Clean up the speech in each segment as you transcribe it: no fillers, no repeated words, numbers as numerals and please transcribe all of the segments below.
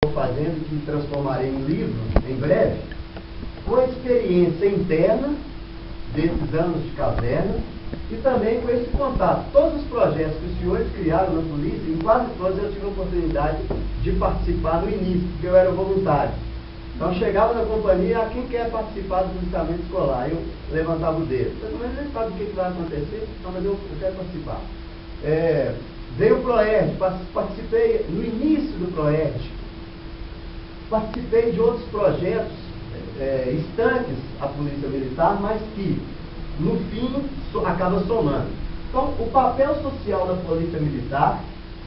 estou fazendo, que transformarei em livro, em breve, com a experiência interna desses anos de caserna e também com esse contato. Todos os projetos que os senhores criaram na polícia, em quase todos eu tive a oportunidade de participar no início, porque eu era voluntário. Então chegava na companhia, quem quer participar do policiamento escolar? Eu levantava o dedo. Mas ele sabe o que vai acontecer? Não, mas eu quero participar. Veio o PROERD, participei no início do PROERD. Participei de outros projetos estanques à Polícia Militar, mas que, no fim, acaba somando. Então, o papel social da Polícia Militar,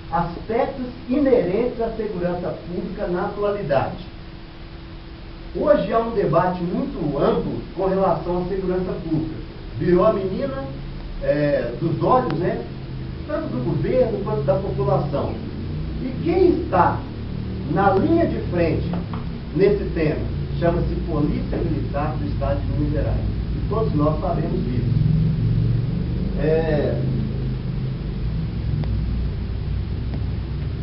aspectos inerentes à segurança pública na atualidade. Hoje há um debate muito amplo com relação à segurança pública. Virou a menina dos olhos, né? Tanto do governo quanto da população. E quem está na linha de frente nesse tema chama-se Polícia Militar do Estado de Minas Gerais. E todos nós sabemos disso.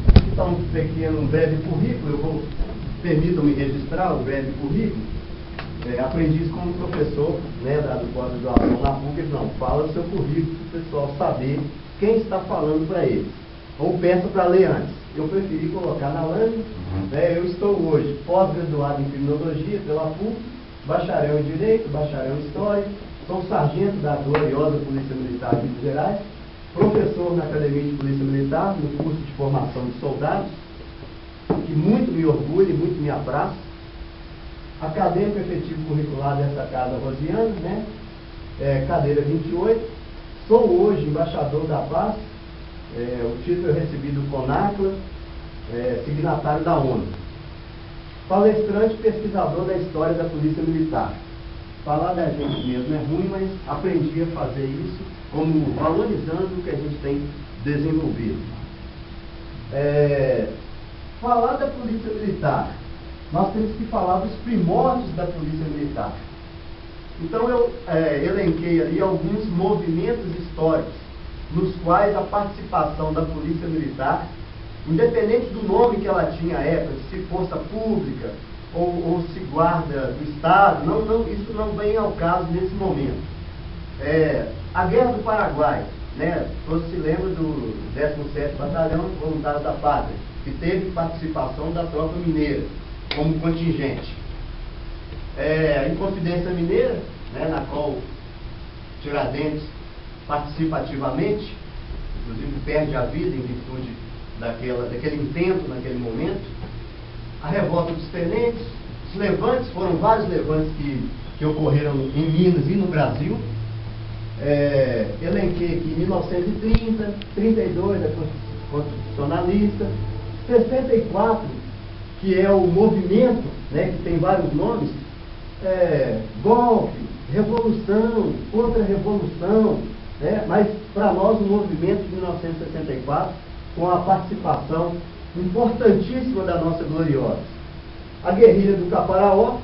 Aqui está um breve currículo. Permitam-me registrar um breve currículo. Aprendi isso como professor, né, do pós-graduação na PUC. Não, fala o seu currículo para o pessoal saber quem está falando para eles. Ou peça para ler antes. Eu preferi colocar na LAN. Eu estou hoje pós-graduado em Criminologia pela PUC, bacharel em Direito, bacharel em História, sou sargento da gloriosa Polícia Militar de Minas Gerais, professor na Academia de Polícia Militar, no curso de formação de soldados, que muito me orgulha e muito me abraça, acadêmico efetivo curricular dessa casa rosiana, né? Cadeira 28, sou hoje embaixador da paz, o título eu recebi do CONACLA, signatário da ONU. Palestrante e pesquisador da história da Polícia Militar. Falar da gente mesmo é ruim, mas aprendi a fazer isso como valorizando o que a gente tem desenvolvido. Falar da Polícia Militar, nós temos que falar dos primórdios da Polícia Militar. Então eu elenquei ali alguns movimentos históricos nos quais a participação da Polícia Militar, independente do nome que ela tinha à época, se força pública ou se guarda do Estado, isso não vem ao caso nesse momento. A Guerra do Paraguai, né? Todos se lembram do 17º Batalhão Voluntário da Pátria, que teve participação da tropa mineira como contingente. A Inconfidência Mineira, né, na qual Tiradentes participa ativamente, inclusive perde a vida em virtude daquele intento naquele momento. A Revolta dos Tenentes, os levantes, foram vários levantes que ocorreram em Minas e no Brasil. Elenquei aqui 1930, 32, a Constitucionalista, 64, que é o movimento, né, que tem vários nomes, golpe, revolução, contra-revolução, né, mas para nós o movimento de 1964, com a participação importantíssima da nossa gloriosa. A guerrilha do Caparaó,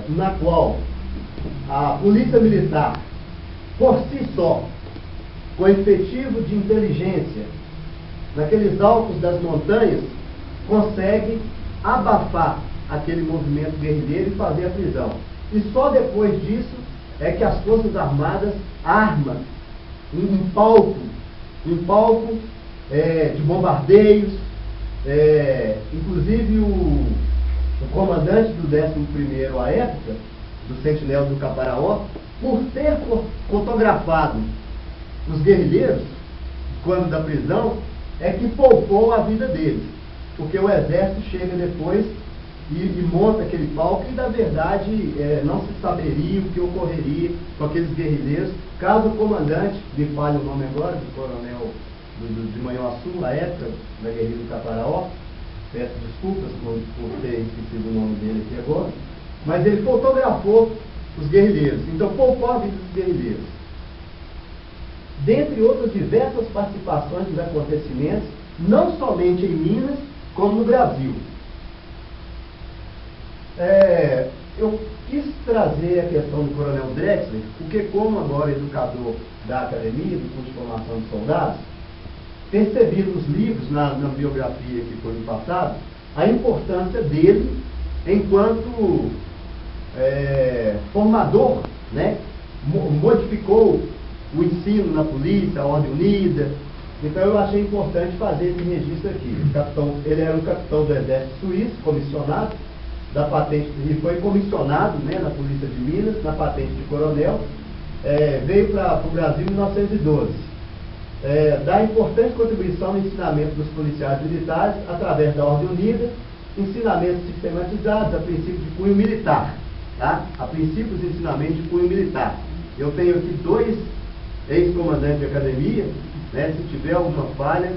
na qual a Polícia Militar, por si só, com efetivo de inteligência, naqueles altos das montanhas, consegue abafar aquele movimento guerrilheiro e fazer a prisão. E só depois disso é que as Forças Armadas armam um palco de bombardeios, inclusive o comandante do 11º à época, do Sentinela do Caparaó, por ter fotografado os guerrilheiros, quando da prisão, é que poupou a vida deles, porque o exército chega depois e monta aquele palco e, na verdade, não se saberia o que ocorreria com aqueles guerrilheiros, caso o comandante, me falhe o nome agora, do coronel de Manhuaçu, à época da guerrilha do Caparaó, peço desculpas por ter esquecido o nome dele aqui agora, mas ele fotografou os guerrilheiros, então poupou a vida dos guerrilheiros. Dentre outras diversas participações dos acontecimentos, não somente em Minas, como no Brasil. Eu quis trazer a questão do Coronel Drexler, porque como agora educador da academia, do curso de formação de soldados, percebi nos livros, na biografia que foi no passado, a importância dele enquanto formador, né? Modificou o ensino na polícia, a Ordem Unida. Então eu achei importante fazer esse registro aqui. Ele era um capitão do Exército Suíço, comissionado, da patente, e foi comissionado, né, na Polícia de Minas, na patente de coronel, veio para o Brasil em 1912. Dá importante contribuição no ensinamento dos policiais militares através da Ordem Unida, ensinamentos sistematizados a princípio de cunho militar, tá? A princípios de ensinamento de cunho militar. Eu tenho aqui 2 ex-comandantes de academia, né? Se tiver alguma falha,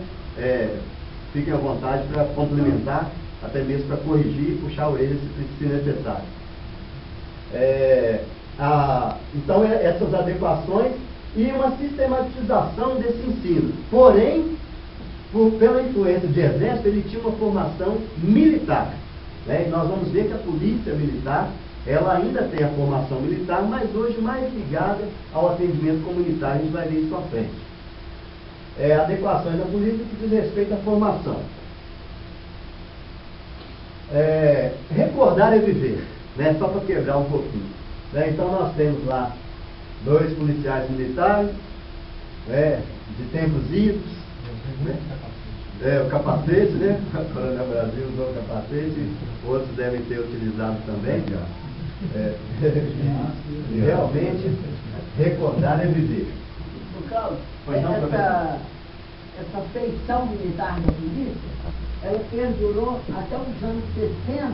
fiquem à vontade para complementar, até mesmo para corrigir e puxar a orelha se necessário. Então, essas adequações e uma sistematização desse ensino. Porém, pela influência de exército, ele tinha uma formação militar, né? E nós vamos ver que a polícia militar, ela ainda tem a formação militar, mas hoje mais ligada ao atendimento comunitário. A gente vai ver isso à frente. Adequações da polícia que diz respeito à formação. Recordar é viver, né? Só para quebrar um pouquinho, né? Então nós temos lá 2 policiais militares, de tempos idos, né? O capacete, né? O Coronel Brasil usou o capacete, outros devem ter utilizado também. Realmente, recordar é viver. Carlos, essa feição militar da polícia, ela perdurou até os anos 60,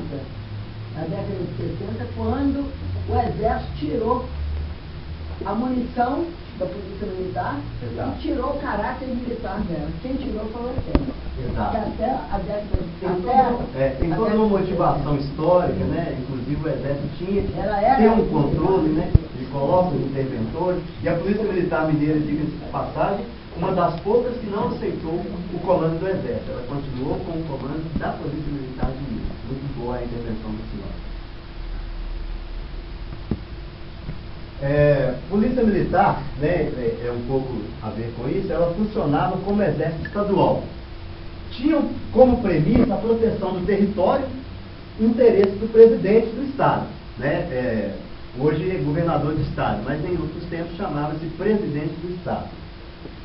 na década de 60, quando o Exército tirou a munição da polícia militar. Exato. E tirou o caráter militar dela. Quem tirou foi o Exército. Exato. Até a década tem toda uma motivação histórica, né? Inclusive o Exército tinha tem um controle, né? De coloca os interventores. E a Polícia Militar Mineira, diga-se de passagem, uma das poucas que não aceitou o comando do Exército. Ela continuou com o comando da Polícia Militar de Minas. Muito boa a intervenção do senhor. Polícia Militar, né, um pouco a ver com isso, ela funcionava como exército estadual. Tinham como premissa a proteção do território e interesse do presidente do Estado, né? Hoje é governador de Estado, mas em outros tempos chamava-se presidente do Estado.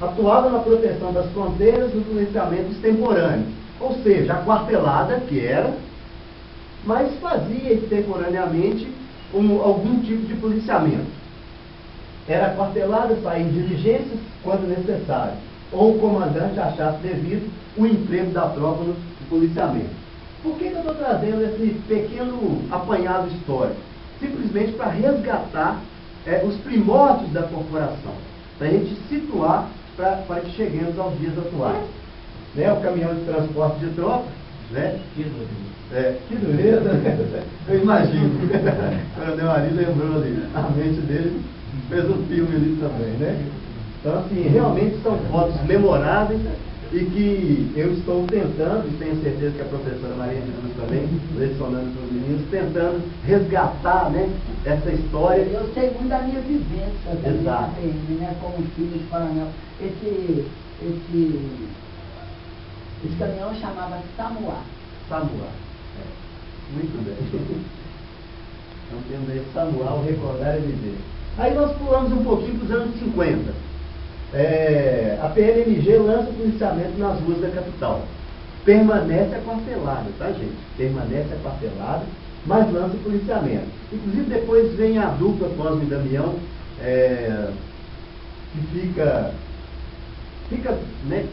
Atuava na proteção das fronteiras no policiamento extemporâneo, ou seja, a quartelada que era, mas fazia extemporaneamente algum tipo de policiamento. Era quartelada, sair em diligências quando necessário, ou o comandante achasse devido o emprego da tropa no policiamento. Por que eu estou trazendo esse pequeno apanhado histórico? Simplesmente para resgatar os primórdios da corporação, para a gente situar para que cheguemos aos dias atuais. Né? O caminhão de transporte de tropa, né? Que dureza, né? Eu imagino. O Coronel Ari lembrou ali, a mente dele fez um filme ali também, né? Então, assim, realmente são fotos memoráveis e que eu estou tentando, e tenho certeza que a professora Maria de Luz também, lecionando para os meninos, tentando resgatar, né, essa história. Eu sei muito da minha vivência também na PM, né, como filho de coronel. Esse caminhão chamava Samuá. Samuá. Muito bem. Então temos aí Samuá, o recordar e viver. Aí nós pulamos um pouquinho para os anos 50. A PMMG lança o policiamento nas ruas da capital. Permanece aquartelada, tá, gente? Permanece aquartelada, mas lança o policiamento. Inclusive depois vem a dupla Cosme e Damião, que fica né,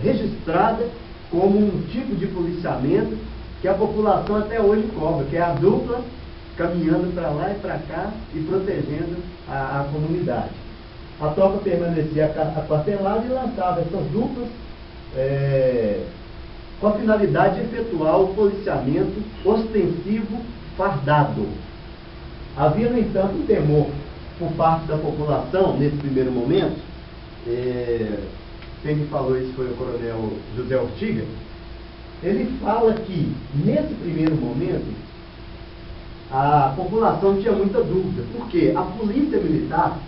registrada como um tipo de policiamento que a população até hoje cobra, que é a dupla caminhando para lá e para cá e protegendo a comunidade. A tropa permanecia aquartelada e lançava essas duplas com a finalidade de efetuar o policiamento ostensivo fardado. Havia, no entanto, um temor por parte da população, nesse primeiro momento. Quem me falou isso foi o coronel José Ortiga. Ele fala que, nesse primeiro momento, a população tinha muita dúvida, porque a polícia militar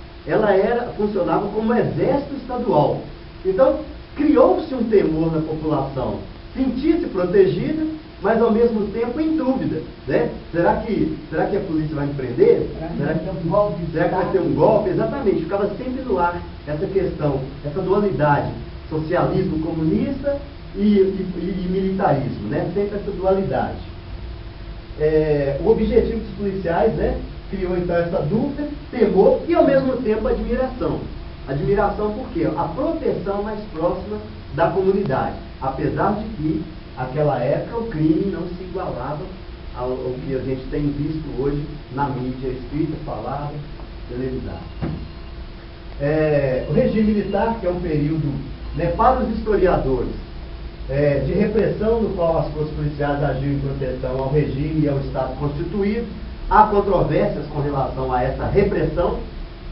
funcionava como exército estadual. Então, criou-se um temor na população. Sentia-se protegida, mas ao mesmo tempo em dúvida, né? Será que a polícia vai me prender? Será que vai ter um golpe? Exatamente, ficava sempre no ar essa questão, essa dualidade, socialismo comunista e militarismo, né? Sempre essa dualidade. O objetivo dos policiais, né, criou então essa dúvida, temor e ao mesmo tempo admiração. Admiração por quê? A proteção mais próxima da comunidade, apesar de que naquela época o crime não se igualava ao que a gente tem visto hoje na mídia escrita, falada, televisada. O regime militar, que é um período, né, para os historiadores, de repressão, no qual as forças policiais agiam em proteção ao regime e ao Estado constituído. Há controvérsias com relação a essa repressão,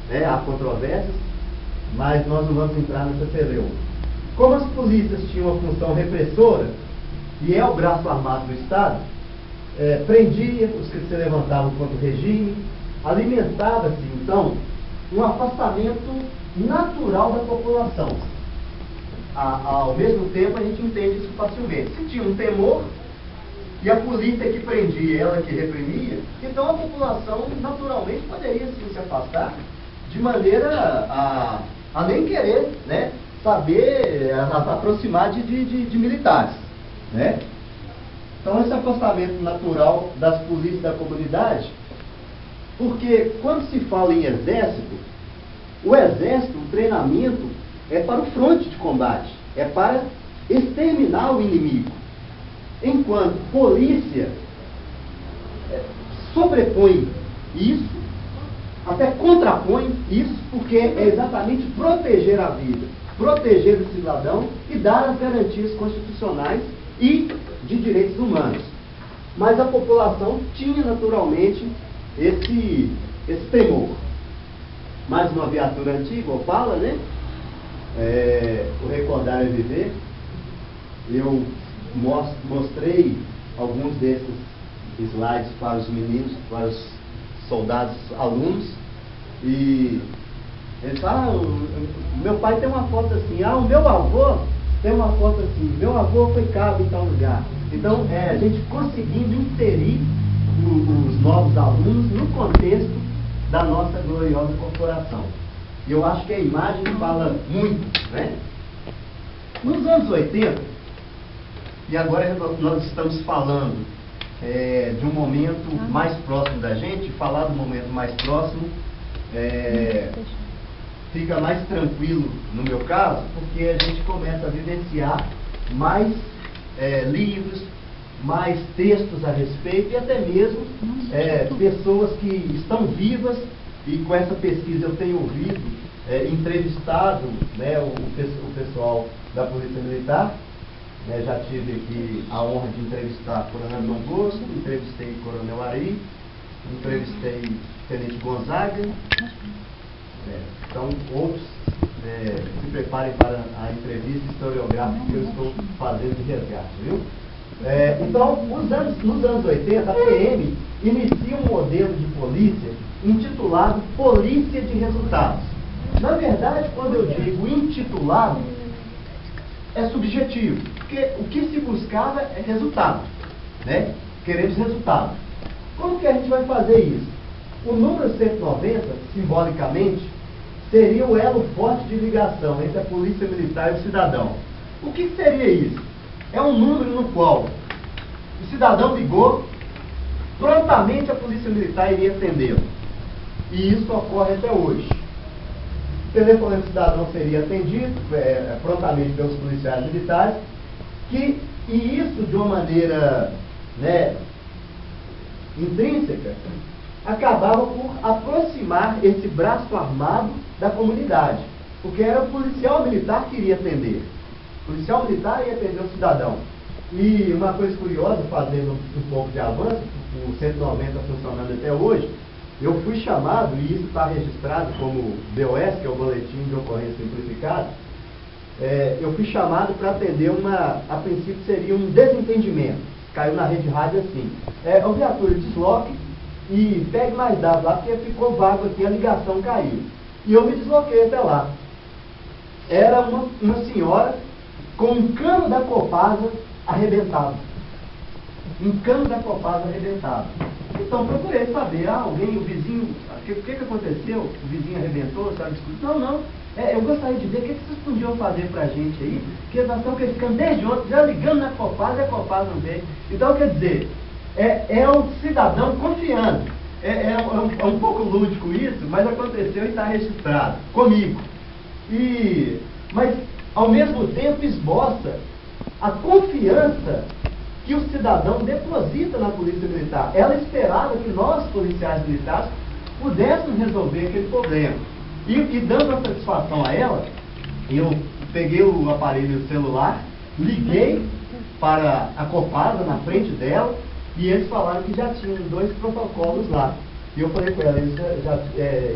né, há controvérsias, mas nós não vamos entrar nessa celeuma. Como as polícias tinham uma função repressora, e é o braço armado do Estado, prendia os que se levantavam contra o regime, alimentava-se, então, um afastamento natural da população. Ao mesmo tempo, a gente entende isso facilmente. Se tinha um temor, e a polícia que prendia, ela que reprimia, então a população naturalmente poderia sim se afastar, de maneira a nem querer, né, saber, a aproximar de militares, né? Então esse afastamento natural das polícias da comunidade, porque quando se fala em exército, o exército, o treinamento, é para o fronte de combate, é para exterminar o inimigo. Enquanto polícia sobrepõe isso, até contrapõe isso, porque é exatamente proteger a vida, proteger o cidadão e dar as garantias constitucionais e de direitos humanos. Mas a população tinha naturalmente esse temor. Mais uma viatura antiga, Opala, né? O Recordar é Viver. Eu mostrei alguns desses slides para os meninos, para os soldados, alunos, e eles falam, meu pai tem uma foto assim, o meu avô tem uma foto assim, meu avô foi cabo em tal lugar. Então, a gente conseguindo inserir os novos alunos no contexto da nossa gloriosa corporação. E eu acho que a imagem fala muito, né? Nos anos 80, e agora nós estamos falando de um momento mais próximo da gente, falar do momento mais próximo fica mais tranquilo no meu caso, porque a gente começa a vivenciar mais livros, mais textos a respeito e até mesmo pessoas que estão vivas, e com essa pesquisa eu tenho ouvido, entrevistado, né, o pessoal da Polícia Militar. Já tive aqui a honra de entrevistar Coronel João Bosco, entrevistei Coronel Ari, entrevistei Tenente Gonzaga. Então, outros se preparem para a entrevista historiográfica que eu estou fazendo de resgate, viu? Então, nos anos 80, a PM inicia um modelo de polícia intitulado Polícia de Resultados. Na verdade, quando eu digo intitulado, é subjetivo, porque o que se buscava é resultado, né? Queremos resultado. Como que a gente vai fazer isso? O número 190, simbolicamente, seria o elo forte de ligação entre a polícia militar e o cidadão. O que seria isso? É um número no qual o cidadão ligou, prontamente a polícia militar iria atendê-lo. E isso ocorre até hoje. O telefone do cidadão seria atendido prontamente pelos policiais militares, e isso de uma maneira, né, intrínseca, acabava por aproximar esse braço armado da comunidade, porque era o policial militar que iria atender. O policial militar ia atender o cidadão. E uma coisa curiosa, fazendo um pouco de avanço, o 190 funcionando até hoje, eu fui chamado, e isso está registrado como BOS, que é o Boletim de Ocorrência Simplificado, eu fui chamado para atender a princípio seria um desentendimento. Caiu na rede rádio assim, o viatura desloque e pegue mais dados lá, porque ficou vago aqui, a ligação caiu. E eu me desloquei até lá. Era uma senhora com um cano da Copasa arrebentado. um cano da Copasa arrebentado. Então procurei saber, alguém, o vizinho, o que aconteceu? O vizinho arrebentou, sabe? Não, eu gostaria de ver o que vocês podiam fazer pra gente aí, porque nós estamos ficando desde ontem, já ligando na Copasa e a Copasa não veio. Então, quer dizer, é um cidadão confiando. É um pouco lúdico isso, mas aconteceu e está registrado comigo. Mas, ao mesmo tempo, esboça a confiança que o cidadão deposita na Polícia Militar. Ela esperava que nós, policiais militares, pudéssemos resolver aquele problema. E dando a satisfação a ela, eu peguei o aparelho celular, liguei para a Copasa na frente dela, e eles falaram que já tinham 2 protocolos lá. E eu falei com ela, eles já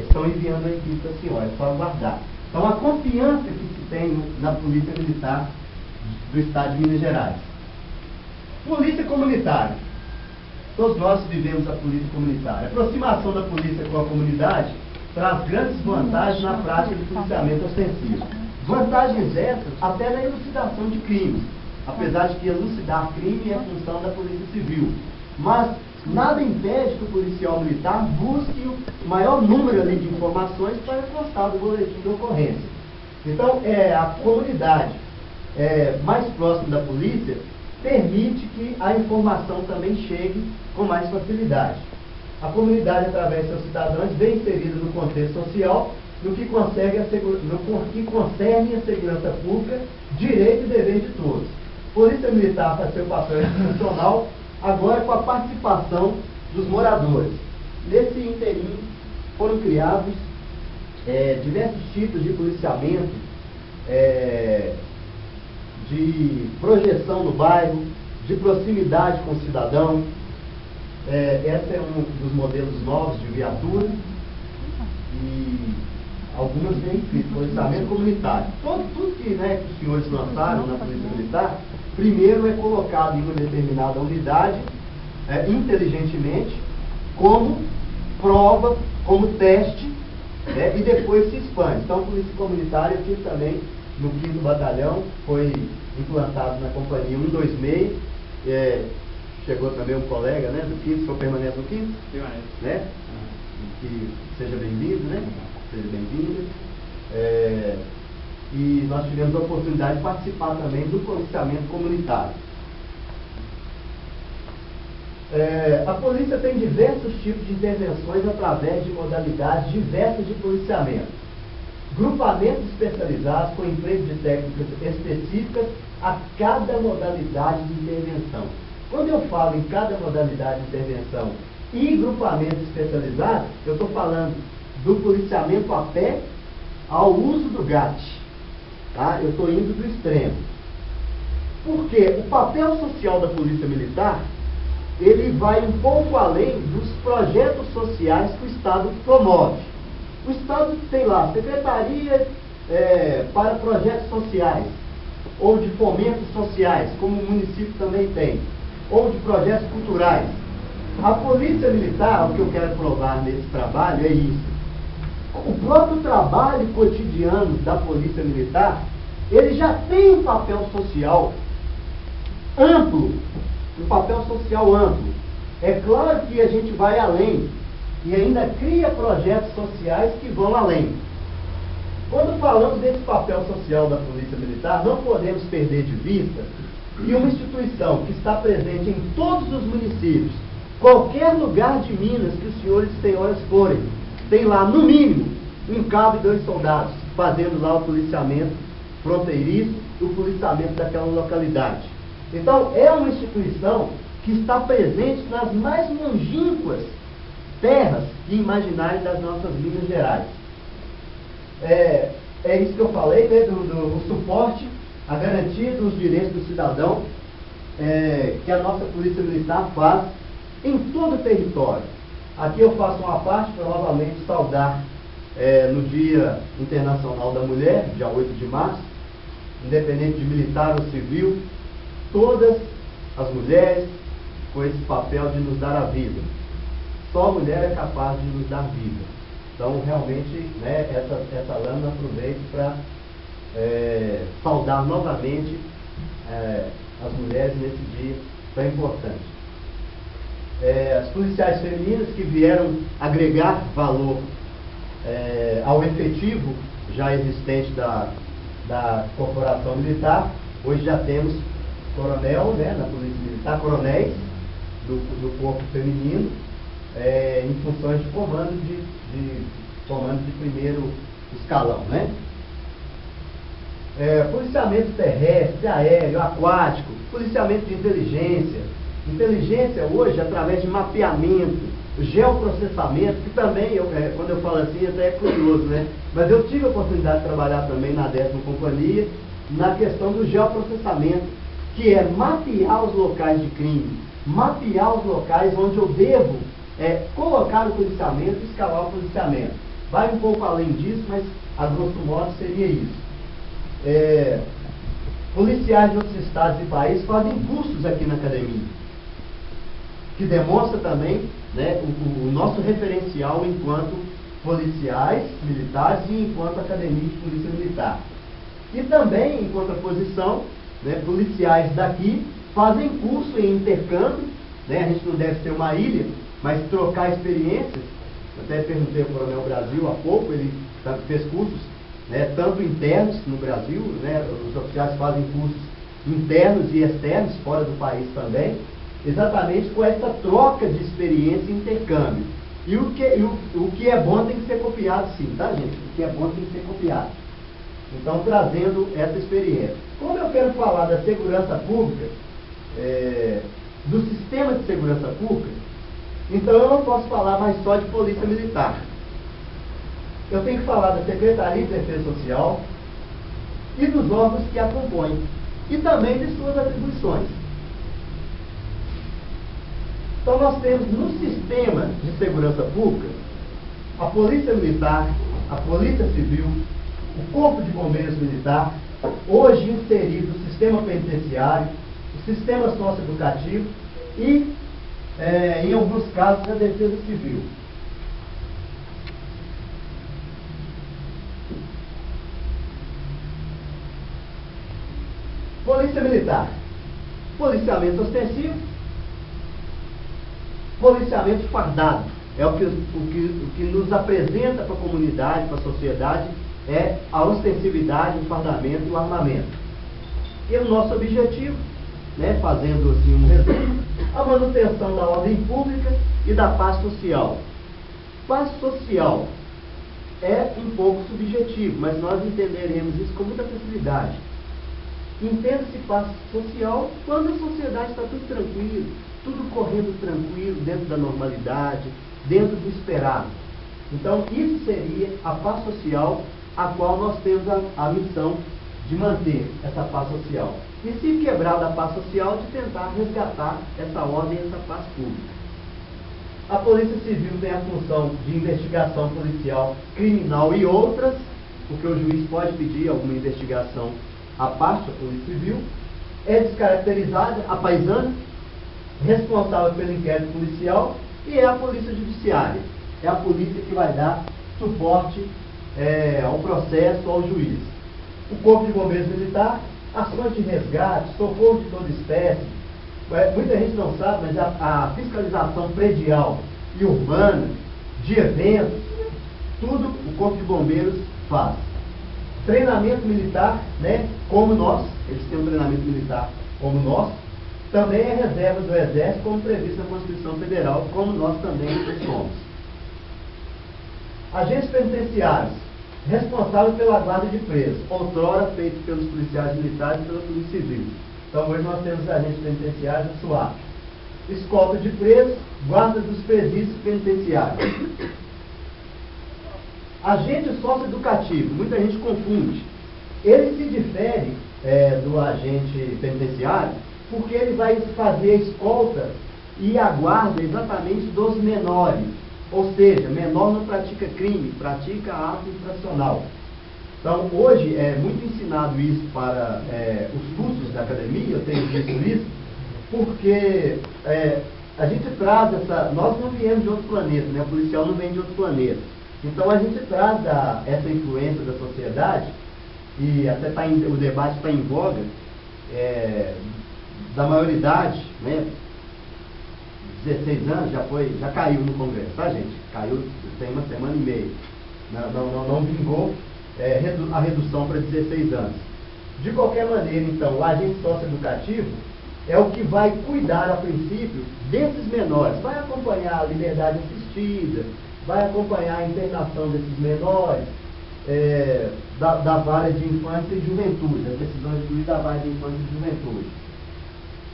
estão enviando a equipe da senhora, é só aguardar. Então, a confiança que se tem na Polícia Militar do Estado de Minas Gerais. Polícia Comunitária. Todos nós vivemos a polícia comunitária. A aproximação da polícia com a comunidade traz grandes vantagens na prática do policiamento ostensivo. Vantagens essas até na elucidação de crimes, apesar de que elucidar crime é função da Polícia Civil. Mas nada impede que o policial militar busque o maior número ali de informações para constar do boletim de ocorrência. Então, a comunidade mais próxima da polícia permite que a informação também chegue com mais facilidade. A comunidade, através de seus cidadãos, vem inserida no contexto social, no que concerne a segurança pública, direito e dever de todos. Polícia Militar faz seu papel institucional, agora com a participação dos moradores. Nesse inteirinho foram criados diversos tipos de policiamento, de projeção no bairro, de proximidade com o cidadão. Esse é um dos modelos novos de viatura. E algumas vêm escrito policiamento comunitário. Tudo que os senhores lançaram na Polícia Militar, primeiro é colocado em uma determinada unidade, inteligentemente, como prova, como teste, e depois se expande. Então, a Polícia Comunitária aqui também, no 5º Batalhão, foi implantado na Companhia 126, chegou também um colega do 5º, o senhor permanece no 5º? Né? Que seja bem-vindo, Seja bem-vindo. E nós tivemos a oportunidade de participar também do policiamento comunitário. A polícia tem diversos tipos de intervenções através de modalidades diversas de policiamento. Grupamentos especializados com emprego de técnicas específicas a cada modalidade de intervenção. Quando eu falo em cada modalidade de intervenção e grupamento especializado, eu estou falando do policiamento a pé ao uso do GAT. Tá? Eu estou indo do extremo. Porque o papel social da Polícia Militar, ele vai um pouco além dos projetos sociais que o Estado promove. O Estado tem lá secretaria para projetos sociais, ou de fomentos sociais, como o município também tem, ou de projetos culturais. A Polícia Militar, o que eu quero provar nesse trabalho é isso. O próprio trabalho cotidiano da Polícia Militar, ele já tem um papel social amplo, É claro que a gente vai além e ainda cria projetos sociais que vão além. Quando falamos desse papel social da Polícia Militar, não podemos perder de vista que uma instituição que está presente em todos os municípios, qualquer lugar de Minas que os senhores e senhoras forem, tem lá, no mínimo, 1 cabo e 2 soldados, fazendo lá o policiamento fronteiriço e o policiamento daquela localidade. Então, é uma instituição que está presente nas mais longínquas terras e imaginários das nossas Minas Gerais. É isso que eu falei, do suporte, a garantia dos direitos do cidadão, que a nossa Polícia Militar faz em todo o território. Aqui eu faço uma parte para novamente saudar no Dia Internacional da Mulher, dia 8 de março, independente de militar ou civil, todas as mulheres com esse papel de nos dar a vida. Só a mulher é capaz de nos dar vida. Então, realmente, essa lâmina aproveito para saudar novamente as mulheres nesse dia tão importante. as policiais femininas que vieram agregar valor ao efetivo já existente da corporação militar. Hoje já temos coronel, né, na Polícia Militar, coronéis do corpo feminino, em funções de comando de primeiro escalão, né? Policiamento terrestre, aéreo, aquático, policiamento de inteligência. Inteligência hoje, através de mapeamento, geoprocessamento, que também, quando eu falo assim, até é curioso, né? Mas eu tive a oportunidade de trabalhar também na 10ª Companhia, na questão do geoprocessamento, que é mapear os locais de crime, mapear os locais onde eu devo colocar o policiamento e escalar o policiamento. Vai um pouco além disso, mas a grosso modo seria isso. Policiais de outros estados e países fazem cursos aqui na academia, que demonstra também, né, o nosso referencial enquanto policiais militares e enquanto academia de polícia militar. E também, em contraposição, né, policiais daqui fazem curso em intercâmbio, né, a gente não deve ser uma ilha, mas trocar experiências. Eu até perguntei ao Coronel Brasil há pouco, ele fez cursos, né, tanto internos no Brasil, né, os oficiais fazem cursos internos e externos, fora do país também, exatamente com essa troca de experiência e intercâmbio. E o que é bom tem que ser copiado sim, tá, gente? O que é bom tem que ser copiado. Então, trazendo essa experiência. Como eu quero falar da segurança pública, do sistema de segurança pública, então eu não posso falar mais só de polícia militar. Eu tenho que falar da Secretaria de Defesa Social e dos órgãos que a compõem, e também de suas atribuições. Então nós temos no sistema de segurança pública a Polícia Militar, a Polícia Civil, o Corpo de Bombeiros Militar, hoje inserido no sistema penitenciário, o sistema socioeducativo e, em alguns casos, a Defesa Civil. Polícia Militar, policiamento ostensivo, policiamento fardado. É o que nos apresenta para a comunidade, para a sociedade, é a ostensividade, o fardamento e o armamento. E o nosso objetivo, né, fazendo assim um resumo, a manutenção da ordem pública e da paz social. Paz social é um pouco subjetivo, mas nós entenderemos isso com muita facilidade. Entende-se paz social quando a sociedade está tudo tranquilo, tudo correndo tranquilo, dentro da normalidade, dentro do esperado. Então, isso seria a paz social, a qual nós temos a missão de manter essa paz social. E se quebrar da paz social, de tentar resgatar essa ordem e essa paz pública. A Polícia Civil tem a função de investigação policial, criminal e outras, porque o juiz pode pedir alguma investigação à parte da Polícia Civil, é descaracterizada, a paisana, responsável pelo inquérito policial, e é a Polícia Judiciária. É a polícia que vai dar suporte ao processo, ao juiz. O Corpo de Bombeiros Militar, ações de resgate, socorro de toda espécie. Muita gente não sabe, mas a fiscalização predial e urbana, de eventos, tudo o Corpo de Bombeiros faz. Treinamento militar, né, como nós, eles têm um treinamento militar como nós, também é reserva do Exército, como previsto na Constituição Federal, como nós também somos. Agentes penitenciários, responsável pela guarda de presos, outrora feito pelos policiais militares e pela Polícia Civil. Então hoje nós temos agentes penitenciários do SWAP. Escolta de presos, guarda dos presídios penitenciários. Agente socioeducativo, muita gente confunde. Ele se difere do agente penitenciário porque ele vai fazer a escolta e a guarda exatamente dos menores. Ou seja, menor não pratica crime, pratica ato infracional. Então, hoje é muito ensinado isso para os cursos da academia, eu tenho visto isso, porque a gente traz nós não viemos de outro planeta, né? O policial não vem de outro planeta. Então, a gente traz essa influência da sociedade, e até o debate está em voga, da maioridade, né? 16 anos, já caiu no Congresso, tá, gente? Caiu tem uma semana e meia. Não vingou a redução para 16 anos. De qualquer maneira, então, o agente socioeducativo é o que vai cuidar, a princípio, desses menores. Vai acompanhar a liberdade assistida, vai acompanhar a internação desses menores, da vara de infância e juventude, as decisões de juiz da vara de infância e juventude.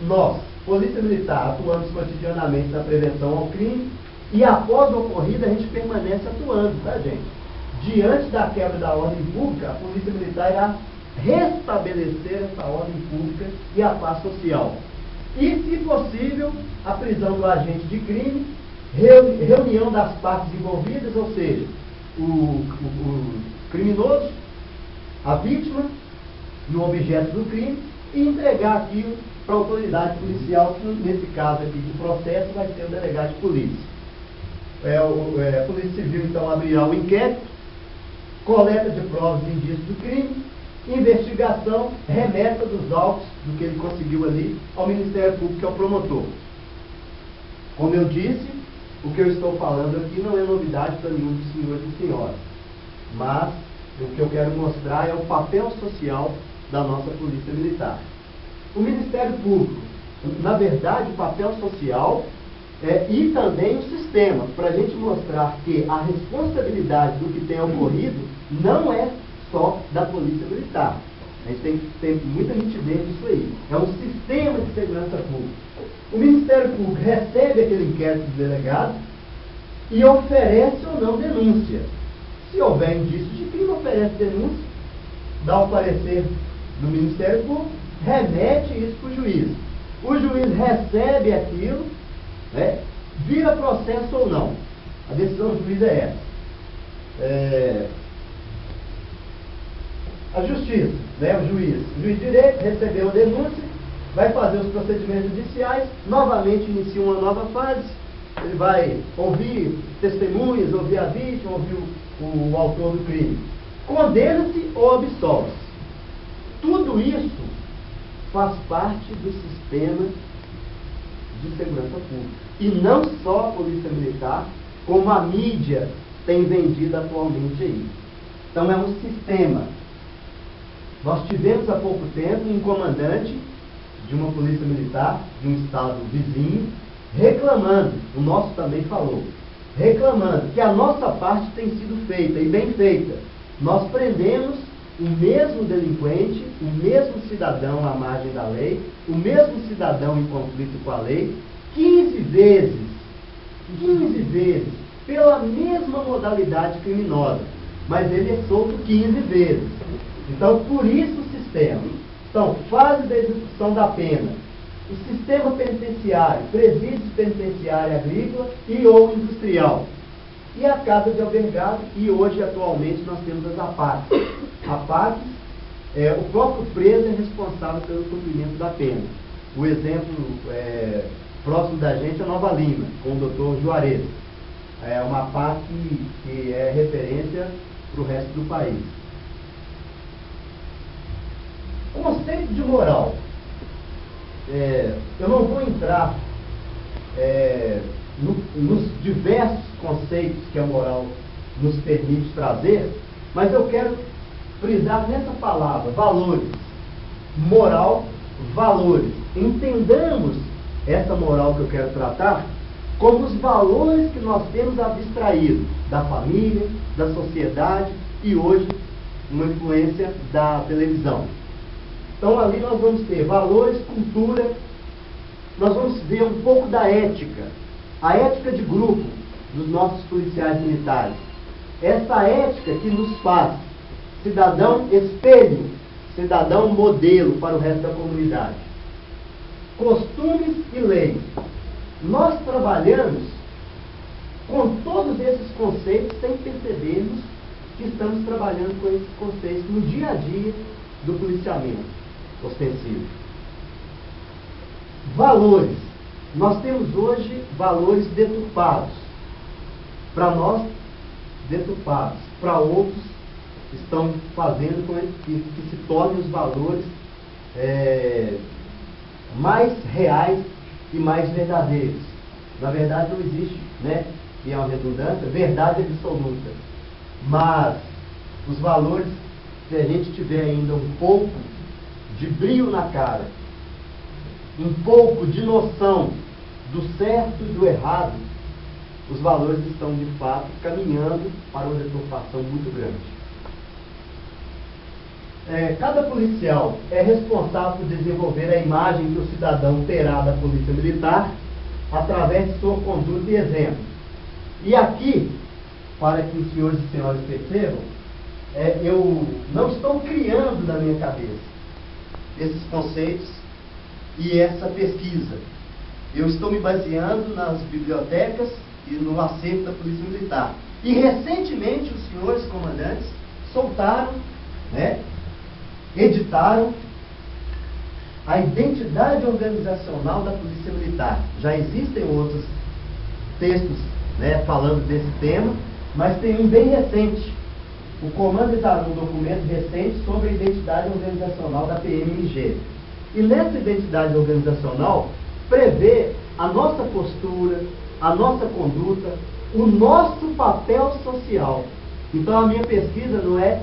Nós, Polícia Militar, atuamos cotidianamente na prevenção ao crime e após o ocorrido a gente permanece atuando, tá, gente? Diante da quebra da ordem pública, a Polícia Militar irá restabelecer essa ordem pública e a paz social. E, se possível, a prisão do agente de crime, reunião das partes envolvidas, ou seja, o criminoso, a vítima e o objeto do crime, e entregar aquilo para a autoridade policial, que nesse caso aqui de processo vai ser o delegado de polícia. A Polícia Civil, então, abrirá o inquérito, coleta de provas e indícios do crime, investigação, remessa dos autos do que ele conseguiu ali ao Ministério Público, que é o promotor. Como eu disse, o que eu estou falando aqui não é novidade para nenhum dos senhores e senhoras, mas o que eu quero mostrar é o papel social da nossa Polícia Militar. O Ministério Público, na verdade, o papel social e também o sistema, para a gente mostrar que a responsabilidade do que tem ocorrido não é só da Polícia Militar. A gente tem que ter muita nitidez disso aí. É um sistema de segurança pública. O Ministério Público recebe aquele inquérito do delegado e oferece ou não denúncia. Se houver indício de crime, oferece denúncia, dá o parecer do Ministério Público, remete isso para o juiz. O juiz recebe aquilo, vira processo ou não. A decisão do juiz é essa. A justiça, o juiz de direito recebeu a denúncia, vai fazer os procedimentos judiciais, novamente inicia uma nova fase, ele vai ouvir testemunhas, ouvir a vítima, ouvir o autor do crime. Condena-se ou absolve-se. Tudo isso faz parte do sistema de segurança pública. E não só a Polícia Militar, como a mídia tem vendido atualmente aí. Então é um sistema. Nós tivemos há pouco tempo um comandante de uma polícia militar, de um estado vizinho, reclamando, o nosso também falou, reclamando que a nossa parte tem sido feita, e bem feita. Nós prendemos o mesmo delinquente, o mesmo cidadão à margem da lei, o mesmo cidadão em conflito com a lei, 15 vezes, pela mesma modalidade criminosa, mas ele é solto 15 vezes. Então, por isso o sistema. Então, fase da execução da pena, o sistema penitenciário, presídios penitenciário agrícola e ou industrial, e a casa de albergado, e hoje, atualmente, nós temos as APACs. APACs, o próprio preso é responsável pelo cumprimento da pena. O exemplo próximo da gente é Nova Lima, com o Dr. Juarez. É uma APAC que é referência para o resto do país. Conceito de moral. Eu não vou entrar nos diversos conceitos que a moral nos permite trazer, mas eu quero frisar nessa palavra, valores. Moral, valores. Entendamos essa moral que eu quero tratar como os valores que nós temos abstraído da família, da sociedade e hoje uma influência da televisão. Então ali nós vamos ter valores, cultura, nós vamos ver um pouco da ética, a ética de grupo dos nossos policiais militares. Essa ética que nos faz cidadão espelho, cidadão modelo para o resto da comunidade. Costumes e leis. Nós trabalhamos com todos esses conceitos sem percebermos que estamos trabalhando com esses conceitos no dia a dia do policiamento ostensivo. Valores. Nós temos hoje valores deturpados. Para nós, deturpados. Para outros, estão fazendo com que se tornem os valores mais reais e mais verdadeiros. Na verdade não existe, né, e é uma redundância, verdade absoluta. Mas os valores, se a gente tiver ainda um pouco de brilho na cara, um pouco de noção do certo e do errado, os valores estão de fato caminhando para uma deturpação muito grande. Cada policial é responsável por desenvolver a imagem que o cidadão terá da polícia militar através de sua conduta e exemplo. E aqui, para que os senhores e senhoras percebam, eu não estou criando na minha cabeça esses conceitos e essa pesquisa. Eu estou me baseando nas bibliotecas e no acervo da Polícia Militar. E recentemente os senhores comandantes soltaram, né, editaram a identidade organizacional da Polícia Militar. Já existem outros textos, né, falando desse tema, mas tem um bem recente. O comando editou um documento recente sobre a identidade organizacional da PMMG. E nessa identidade organizacional prevê a nossa postura, a nossa conduta, o nosso papel social. Então a minha pesquisa não é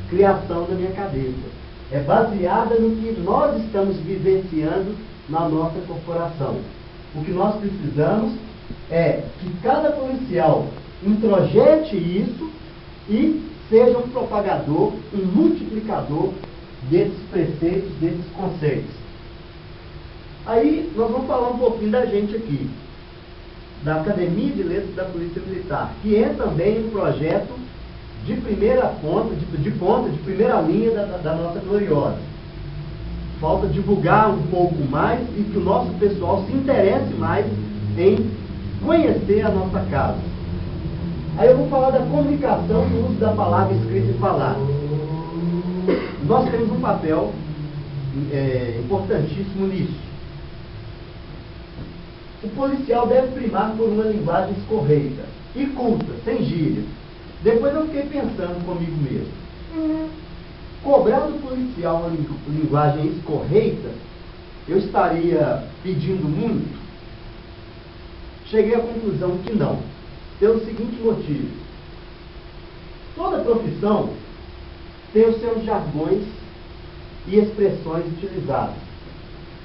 criação da minha cabeça. É baseada no que nós estamos vivenciando na nossa corporação. O que nós precisamos é que cada policial introjete isso e seja um propagador, um multiplicador desses preceitos, desses conceitos. Aí nós vamos falar um pouquinho da gente aqui, da Academia de Letras da Polícia Militar, que é também um projeto de primeira ponta, de primeira linha da nossa gloriosa. Falta divulgar um pouco mais e que o nosso pessoal se interesse mais em conhecer a nossa casa. Aí eu vou falar da comunicação e o uso da palavra escrita e falada. Nós temos um papel importantíssimo nisso. O policial deve primar por uma linguagem escorreita e culta, sem gíria. Depois eu fiquei pensando comigo mesmo. Cobrar do policial uma linguagem escorreita, eu estaria pedindo muito? Cheguei à conclusão que não. Pelo seguinte motivo. Toda profissão tem os seus jargões e expressões utilizadas.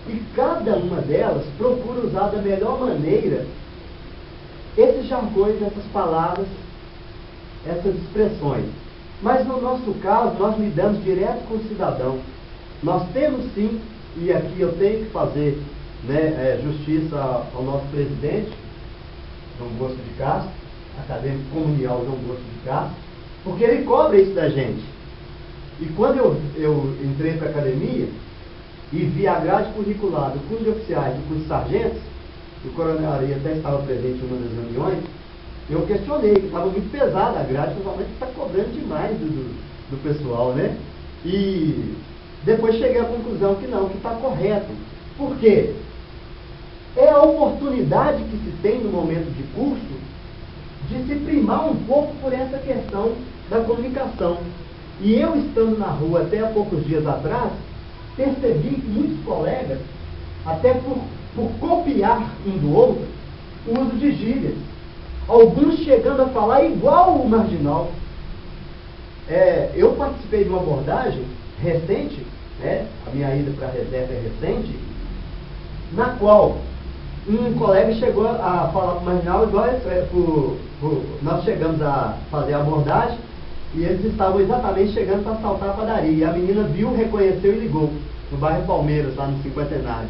E cada uma delas procura usar da melhor maneira esses jargões, essas palavras, essas expressões. Mas no nosso caso, nós lidamos direto com o cidadão. Nós temos sim, e aqui eu tenho que fazer, né, justiça ao nosso presidente, João Bosco de Castro, acadêmico comunal João Bosco de Castro, porque ele cobra isso da gente. E quando eu entrei para a academia e vi a grade curricular do curso de oficiais e do curso de sargentos, o coronel Ari até estava presente em uma das reuniões, eu questionei, que estava muito pesada a grade, provavelmente está cobrando demais do pessoal, né? E depois cheguei à conclusão que não, que está correto. Por quê? É a oportunidade que se tem no momento de curso de se primar um pouco por essa questão da comunicação. E eu, estando na rua até há poucos dias atrás, percebi que muitos colegas, até por copiar um do outro, o uso de gírias. Alguns chegando a falar igual o marginal. Eu participei de uma abordagem recente, né, a minha ida para a reserva é recente, na qual um colega chegou a falar para o marginal igual nós chegamos a fazer a abordagem e eles estavam exatamente chegando para assaltar a padaria. E a menina viu, reconheceu e ligou, no bairro Palmeiras, lá no Cinquentenário.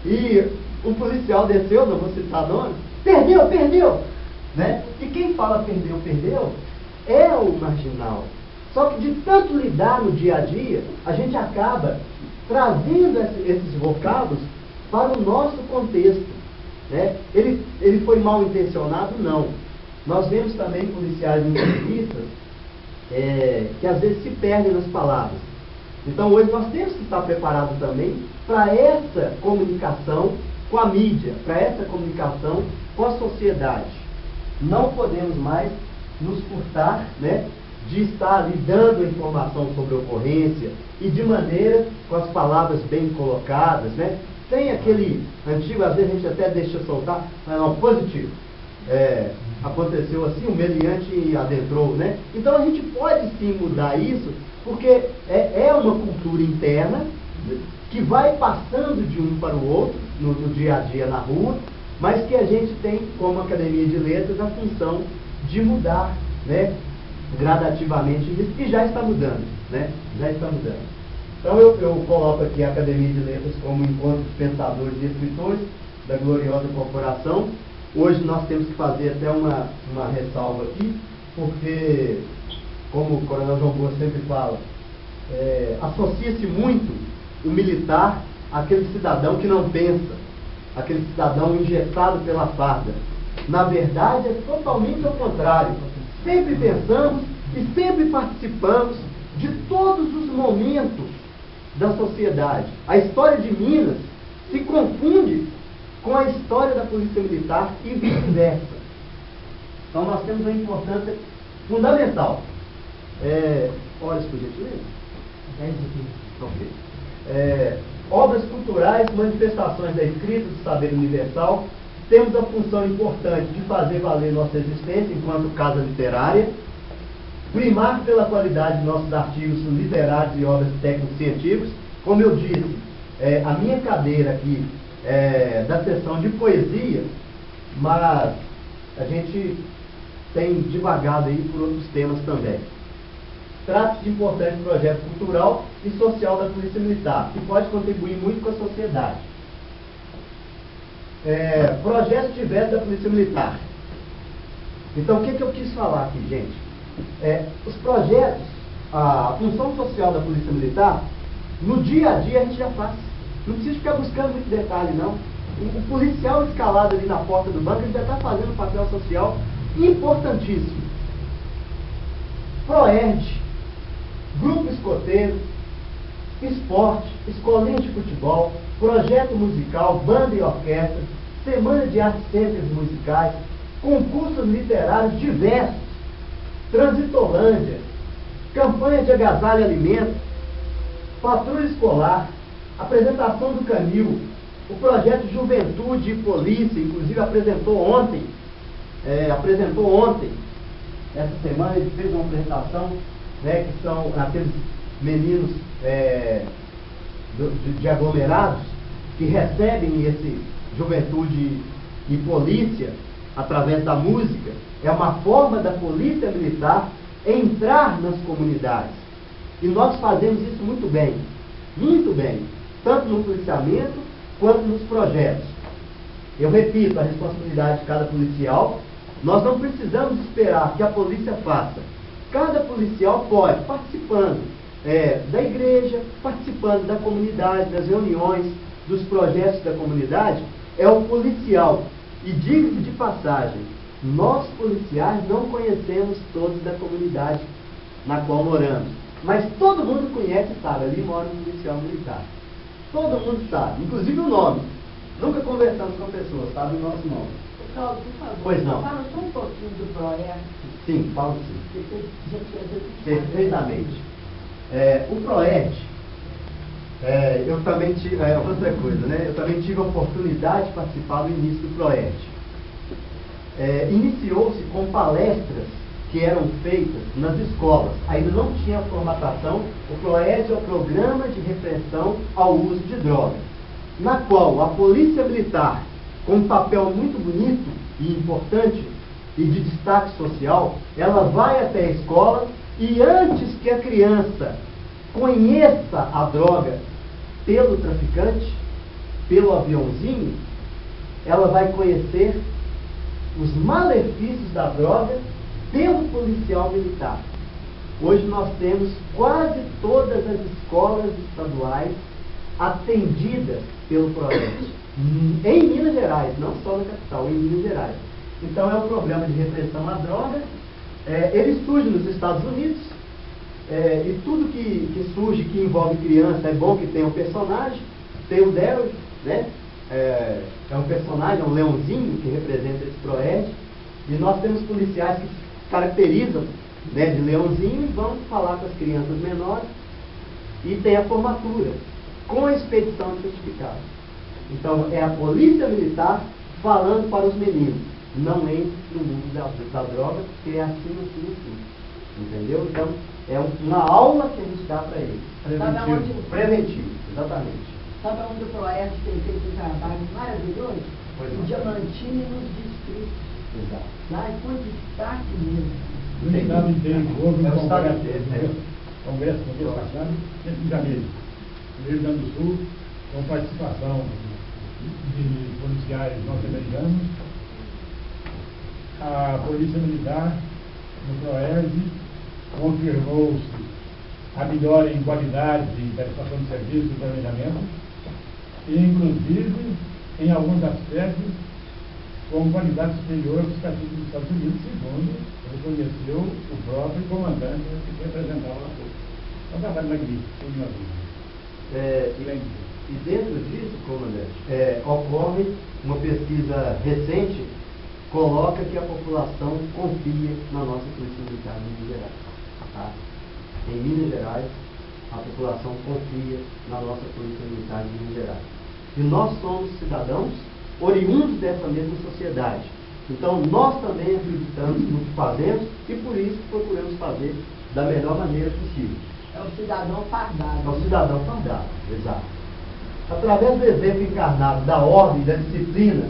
E um policial desceu, não vou citar nome, perdeu! Né? E quem fala perdeu, é o marginal. Só que de tanto lidar no dia a dia, a gente acaba trazendo esses vocábulos para o nosso contexto. Né? Ele foi mal intencionado? Não. Nós vemos também policiais em entrevistas que às vezes se perdem nas palavras. Então hoje nós temos que estar preparados também para essa comunicação com a mídia, para essa comunicação com a sociedade. Não podemos mais nos furtar, né, de estar ali dando informação sobre a ocorrência e de maneira com as palavras bem colocadas, né, sem aquele antigo, às vezes a gente até deixa soltar, mas não, positivo. Aconteceu assim, o meliante adentrou, né? Então a gente pode sim mudar isso, porque é uma cultura interna que vai passando de um para o outro, no dia a dia na rua, mas que a gente tem, como Academia de Letras, a função de mudar, né, gradativamente isso, e já está mudando, né? Já está mudando. Então eu coloco aqui a Academia de Letras como encontro de pensadores e escritores da gloriosa corporação. Hoje nós temos que fazer até uma ressalva aqui, porque, como o Coronel João Boa sempre fala, associa-se muito o militar àquele cidadão que não pensa, aquele cidadão injetado pela farda. Na verdade, é totalmente ao contrário. Sempre pensamos e sempre participamos de todos os momentos da sociedade. A história de Minas se confunde com a história da Polícia Militar e vice-versa. Então nós temos uma importância fundamental. Olha isso, por gentileza. Ok. Obras culturais, manifestações da escrita, do saber universal. Temos a função importante de fazer valer nossa existência enquanto casa literária, primar pela qualidade de nossos artigos literários e obras técnico-científicos. Como eu disse, a minha cadeira aqui é da seção de poesia, mas a gente tem divagado aí por outros temas também. Trata-se de importante projeto cultural e social da Polícia Militar, que pode contribuir muito com a sociedade. Projeto diverso da Polícia Militar. Então, o que eu quis falar aqui, gente? Os projetos, a função social da Polícia Militar, no dia a dia a gente já faz. Não precisa ficar buscando muito detalhe, não. O policial escalado ali na porta do banco, ele já está fazendo um papel social importantíssimo. PROERD, grupo escoteiro, esporte, escolinha de futebol, projeto musical, banda e orquestra, semana de artes cênicas musicais, concursos literários diversos, Transitolândia, campanha de agasalho e alimento, patrulha escolar, apresentação do Canil, o projeto Juventude e Polícia, inclusive apresentou ontem, essa semana ele fez uma apresentação, né, que são aqueles meninos de aglomerados que recebem esse Juventude e Polícia através da música. É uma forma da Polícia Militar entrar nas comunidades. E nós fazemos isso muito bem, tanto no policiamento quanto nos projetos. Eu repito, a responsabilidade de cada policial. Nós não precisamos esperar que a polícia faça. Cada policial pode, participando da igreja, participando da comunidade, das reuniões, dos projetos da comunidade, é o policial. E diga-se de passagem, nós policiais não conhecemos todos da comunidade na qual moramos. Mas todo mundo conhece e sabe, ali mora um policial militar. Todo mundo sabe, inclusive o nome. Nunca conversamos com a pessoa, sabe o nosso nome. Cláudio, por favor, Pois não. fala só um pouquinho do PROERD. Sim, falo sim. Perfeitamente. O PROERD, eu também tive, outra coisa, né? Eu também tive a oportunidade de participar do início do PROERD. Iniciou-se com palestras que eram feitas nas escolas. Ainda não tinha formatação. O PROERD é o Programa de Repressão ao Uso de Drogas, na qual a Polícia Militar, com um papel muito bonito e importante e de destaque social, ela vai até a escola e antes que a criança conheça a droga pelo traficante, pelo aviãozinho, ela vai conhecer os malefícios da droga pelo policial militar. Hoje nós temos quase todas as escolas estaduais atendidas pelo PROERD, em Minas Gerais, não só na capital, em Minas Gerais. Então é um programa de repressão à droga. Ele surge nos Estados Unidos, e tudo que surge, que envolve criança, é bom que tenha um personagem. Tem o Daryl, né? É um personagem, é um leãozinho que representa esse PROERD, e nós temos policiais que se caracterizam, né, de leãozinho e vão falar com as crianças menores, e tem a formatura com a expedição de certificado. Então, é a polícia militar falando para os meninos: não entre no mundo da droga, porque é assim. Entendeu? Então, é uma aula que a gente dá para eles. Preventivo, exatamente. Sabe onde o Proerd tem feito um trabalho maravilhoso? O Diamantino nos distritos. Exato. Lá é com destaque mesmo. No estado inteiro, houve um congresso no mês passado, em janeiro, no Rio Grande do Sul, com participação de policiais norte-americanos, a Polícia Militar, no Proerd, confirmou-se a melhora em qualidade da prestação de serviço e planejamento, e inclusive, em alguns aspectos, com qualidade superior aos estatísticos dos Estados Unidos, segundo reconheceu o próprio comandante que se apresentava lá. É um trabalho magnífico, sem nenhuma dúvida. E dentro disso, comandante, ocorre uma pesquisa recente, coloca que a população confia na nossa Polícia Militar em Minas Gerais. Tá? Em Minas Gerais, a população confia na nossa Polícia Militar em Minas Gerais. E nós somos cidadãos oriundos dessa mesma sociedade. Então, nós também acreditamos no que fazemos e por isso procuramos fazer da melhor maneira possível. É o cidadão fardado. É o cidadão fardado, exato. Através do exemplo encarnado da ordem, da disciplina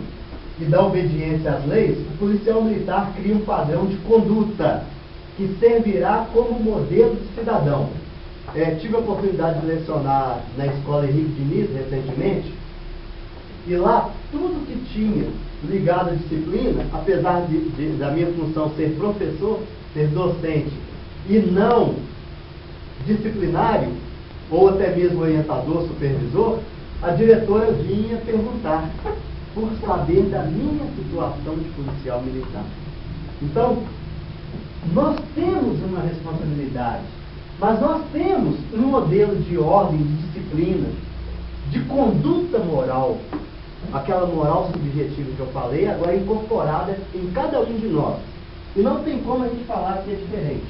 e da obediência às leis, o policial militar cria um padrão de conduta que servirá como modelo de cidadão. Tive a oportunidade de lecionar na escola Henrique Diniz recentemente, e lá tudo que tinha ligado à disciplina, apesar da minha função ser professor, ser docente e não disciplinário, ou até mesmo orientador, supervisor, a diretora vinha perguntar por saber da minha situação de policial militar. Então, nós temos uma responsabilidade, mas nós temos um modelo de ordem, de disciplina, de conduta moral, aquela moral subjetiva que eu falei, agora incorporada em cada um de nós. E não tem como a gente falar que é diferente.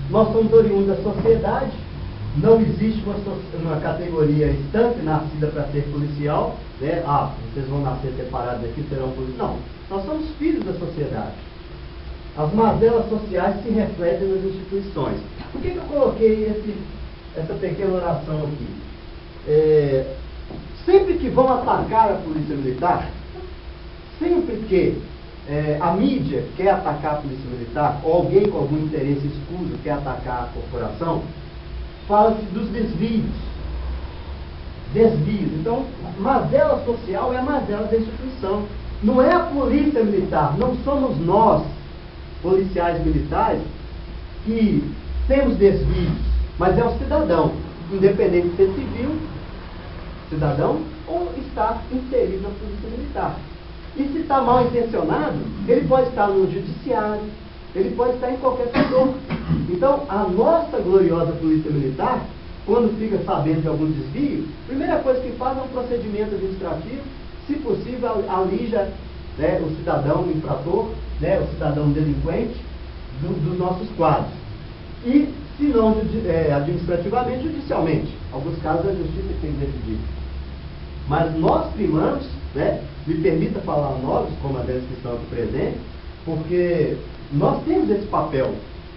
Nós somos oriundos da sociedade, não existe uma categoria estanque nascida para ser policial, né? Vocês vão nascer separados aqui, serão policiais. Não, nós somos filhos da sociedade. As mazelas sociais se refletem nas instituições. Por que eu coloquei essa pequena oração aqui? Sempre que vão atacar a polícia militar, sempre que a mídia quer atacar a polícia militar, ou alguém com algum interesse escuso quer atacar a corporação, fala-se dos desvios. Então, mazela social é a mazela da instituição. Não é a polícia militar, não somos nós, policiais militares, que temos desvios, mas é o cidadão, independente de ser civil, cidadão, ou estar inserido na polícia militar. E se está mal intencionado, ele pode estar no judiciário, ele pode estar em qualquer setor. Então, a nossa gloriosa polícia militar, quando fica sabendo de algum desvio, a primeira coisa que faz é um procedimento administrativo, se possível, alija, né, o cidadão infrator, né, o cidadão delinquente dos nossos quadros. E, se não administrativamente, judicialmente. Em alguns casos, a justiça tem que decidir. Mas nós primamos, né, me permita falar nós, os comandantes que estão aqui presentes, porque nós temos esse papel,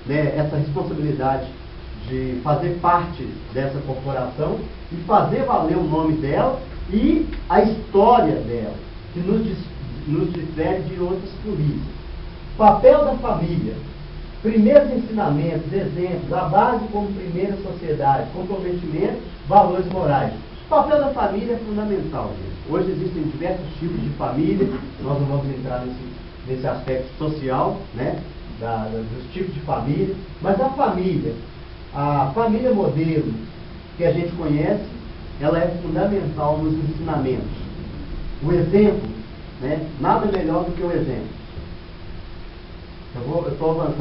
né, essa responsabilidade de fazer parte dessa corporação e fazer valer o nome dela e a história dela, que nos difere de outras polícias. Papel da família, primeiros ensinamentos, exemplos, a base como primeira sociedade, comprometimento, valores morais. O papel da família é fundamental, gente. Hoje existem diversos tipos de família, nós não vamos entrar nesse aspecto social, né, dos tipos de família, mas a família modelo que a gente conhece, ela é fundamental nos ensinamentos. O exemplo, né, nada melhor do que o exemplo. Eu estou avançando.